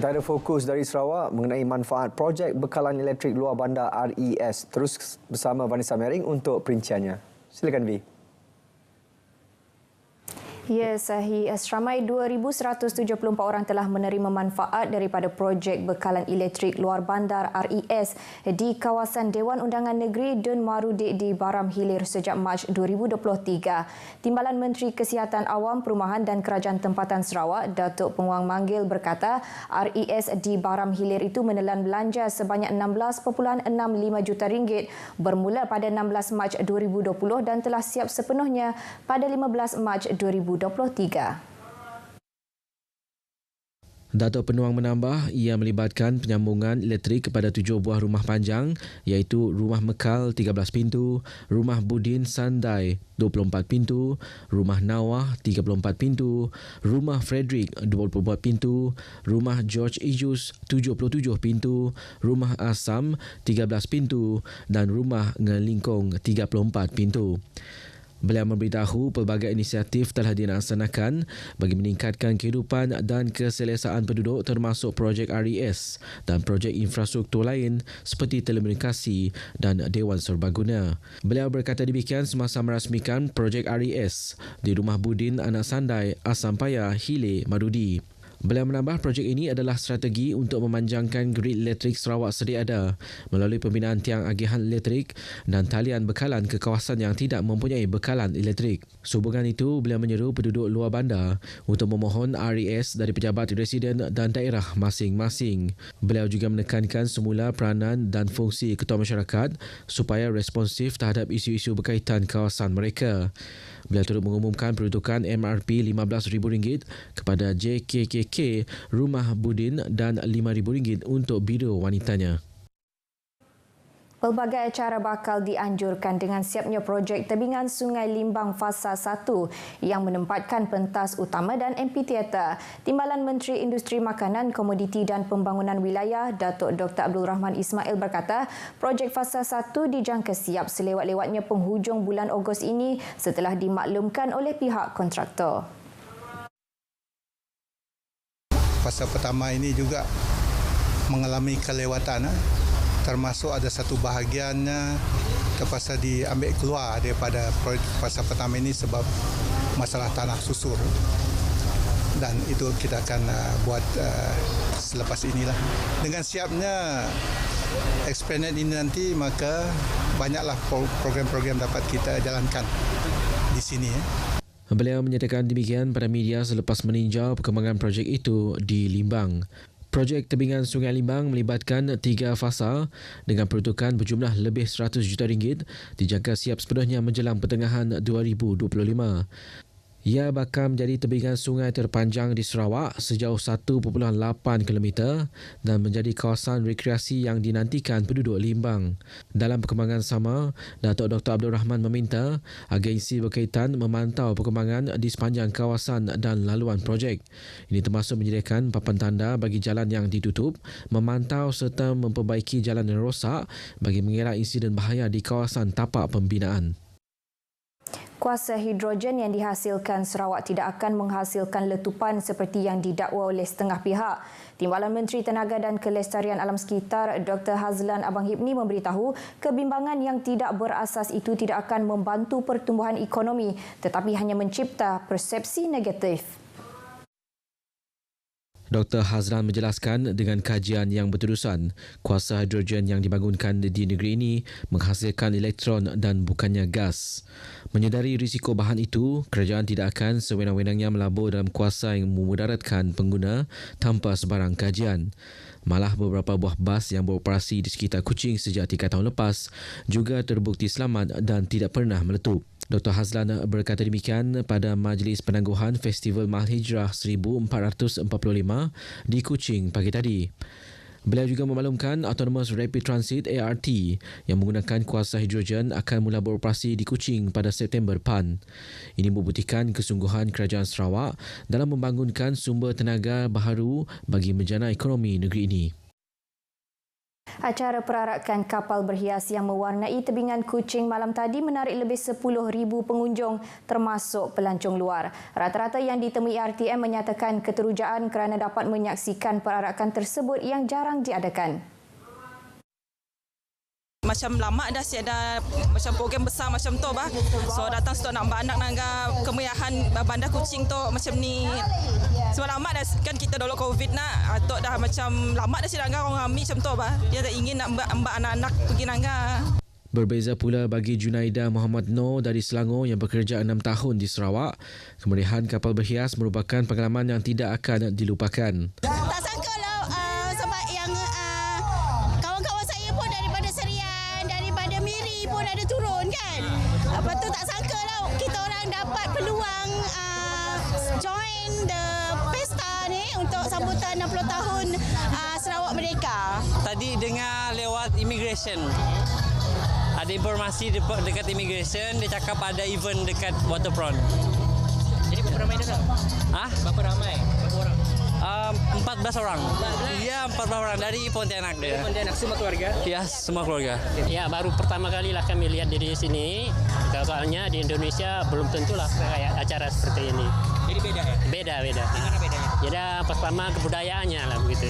Antara fokus dari Sarawak mengenai manfaat projek bekalan elektrik luar bandar RES. Terus bersama Vanessa Mering untuk perinciannya. Silakan V. Ya, Sahih. Seramai 2,174 orang telah menerima manfaat daripada projek bekalan elektrik luar bandar RES di kawasan Dewan Undangan Negeri Dun Marudik di Baram Hilir sejak Mac 2023. Timbalan Menteri Kesihatan Awam, Perumahan dan Kerajaan Tempatan Sarawak, Datuk Penguang Manggil berkata, RES di Baram Hilir itu menelan belanja sebanyak 16.65 juta ringgit bermula pada 16 Mac 2020 dan telah siap sepenuhnya pada 15 Mac 2023. Datuk Penuang menambah, ia melibatkan penyambungan elektrik kepada 7 buah rumah panjang iaitu Rumah Mekal 13 pintu, Rumah Budin Sandai 24 pintu, Rumah Nawah 34 pintu, Rumah Frederick 24 pintu, Rumah George Ijus 77 pintu, Rumah Asam 13 pintu dan Rumah Ngelingkong 34 pintu. Beliau memberitahu pelbagai inisiatif telah dilaksanakan bagi meningkatkan kehidupan dan keselesaan penduduk termasuk projek RES dan projek infrastruktur lain seperti telekomunikasi dan Dewan Serbaguna. Beliau berkata demikian semasa merasmikan projek RES di Rumah Budin Anak Sandai, Asam Paya, Hilir, Madudi. Beliau menambah projek ini adalah strategi untuk memanjangkan grid elektrik Sarawak sedia ada melalui pembinaan tiang agihan elektrik dan talian bekalan ke kawasan yang tidak mempunyai bekalan elektrik. Sehubungan itu, beliau menyeru penduduk luar bandar untuk memohon RES dari pejabat residen dan daerah masing-masing. Beliau juga menekankan semula peranan dan fungsi ketua masyarakat supaya responsif terhadap isu-isu berkaitan kawasan mereka. Beliau turut mengumumkan peruntukan MRP RM15,000 kepada JKKK Rumah Budin dan RM5,000 untuk biro wanitanya. Pelbagai acara bakal dianjurkan dengan siapnya projek tebingan Sungai Limbang Fasa 1 yang menempatkan pentas utama dan amphitheater. Timbalan Menteri Industri Makanan, Komoditi dan Pembangunan Wilayah, Datuk Dr. Abdul Rahman Ismail berkata, projek Fasa 1 dijangka siap selewat-lewatnya penghujung bulan Ogos ini setelah dimaklumkan oleh pihak kontraktor. Fasa pertama ini juga mengalami kelewatan, termasuk ada satu bahagiannya terpaksa diambil keluar daripada fasa pertama ini sebab masalah tanah susur, dan itu kita akan buat selepas inilah. Dengan siapnya Esplanade ini nanti, maka banyaklah program-program dapat kita jalankan di sini. Beliau menyatakan demikian pada media selepas meninjau perkembangan projek itu di Limbang. Projek tebingan Sungai Limbang melibatkan 3 fasa dengan peruntukan berjumlah lebih 100 juta ringgit dijangka siap sepenuhnya menjelang pertengahan 2025. Ia bakal menjadi tebingan sungai terpanjang di Sarawak sejauh 1.8 km dan menjadi kawasan rekreasi yang dinantikan penduduk Limbang. Dalam perkembangan sama, Datuk Dr. Abdul Rahman meminta agensi berkaitan memantau perkembangan di sepanjang kawasan dan laluan projek. Ini termasuk menyediakan papan tanda bagi jalan yang ditutup, memantau serta memperbaiki jalan yang rosak bagi mengelak insiden bahaya di kawasan tapak pembinaan. Kuasa hidrogen yang dihasilkan Sarawak tidak akan menghasilkan letupan seperti yang didakwa oleh setengah pihak. Timbalan Menteri Tenaga dan Kelestarian Alam Sekitar Dr. Hazlan Abang Hibni memberitahu kebimbangan yang tidak berasas itu tidak akan membantu pertumbuhan ekonomi tetapi hanya mencipta persepsi negatif. Dr. Hazlan menjelaskan dengan kajian yang berterusan, kuasa hidrogen yang dibangunkan di negeri ini menghasilkan elektron dan bukannya gas. Menyedari risiko bahan itu, kerajaan tidak akan sewenang-wenangnya melabur dalam kuasa yang memudaratkan pengguna tanpa sebarang kajian. Malah beberapa buah bas yang beroperasi di sekitar Kuching sejak 3 tahun lepas juga terbukti selamat dan tidak pernah meletup. Dr. Hazlan berkata demikian pada Majlis Penangguhan Festival Malhijrah 1445 di Kuching pagi tadi. Beliau juga memaklumkan Autonomous Rapid Transit ART yang menggunakan kuasa hidrogen akan mula beroperasi di Kuching pada September depan. Ini membuktikan kesungguhan Kerajaan Sarawak dalam membangunkan sumber tenaga baharu bagi menjana ekonomi negeri ini. Acara perarakan kapal berhias yang mewarnai tebingan Kuching malam tadi menarik lebih 10,000 pengunjung termasuk pelancong luar. Rata-rata yang ditemui RTM menyatakan keterujaan kerana dapat menyaksikan perarakan tersebut yang jarang diadakan. Macam lama dah ada macam program besar macam tu bah. So datang stok nak anak nangga kemuliaan bandar Kuching tu macam ni. Sebab lama dah kan kita dulu Covid nak atok dah macam lama dah sidangga orang ramai macam tu bah. Dia tak ingin nak mbak anak-anak pergi nangga. Berbeza pula bagi Junaida Muhammad Noor dari Selangor yang bekerja 6 tahun di Sarawak. Kemeriahan kapal berhias merupakan pengalaman yang tidak akan dilupakan. Tak sangka lah sebab yang kawan-kawan saya pun daripada Serian, daripada Miri pun ada turun kan. Lepas tu tak sangka lah kita orang dapat peluang join the pesta ni untuk sambutan 60 tahun Sarawak Merdeka. Tadi dengar lewat immigration. Ada informasi dekat immigration, dia cakap ada event dekat waterfront. Jadi berapa ramai dia? Berapa ramai? Berapa orang? 14 orang. Ya, 14 orang dari Pontianak dia. Pontianak semua keluarga? Ya, semua keluarga. Ya, baru pertama kali lah kami lihat di sini. Soalnya di Indonesia belum tentulah kayak acara seperti ini. Jadi beda ya? Beda. Gimana bedanya? Jadi pertama kebudayaannya lah begitu.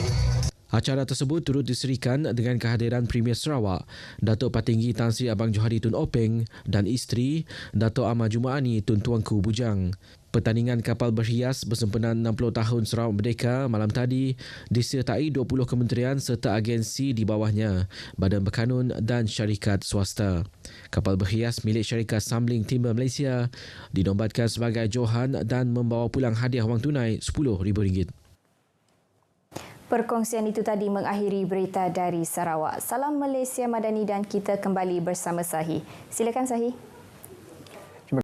Acara tersebut turut diserikan dengan kehadiran Premier Sarawak, Datuk Patinggi Tan Sri Abang Johari Tun Openg dan isteri, Datuk Ahmad Jumaani Tun Tuanku Bujang. Pertandingan kapal berhias bersempena 60 tahun Sarawak Merdeka malam tadi disertai 20 kementerian serta agensi di bawahnya, Badan Berkanun dan syarikat swasta. Kapal berhias milik syarikat Samling Timber Malaysia dinombatkan sebagai johan dan membawa pulang hadiah wang tunai RM10,000. Perkongsian itu tadi mengakhiri berita dari Sarawak. Salam Malaysia Madani dan kita kembali bersama Sahi. Silakan Sahi.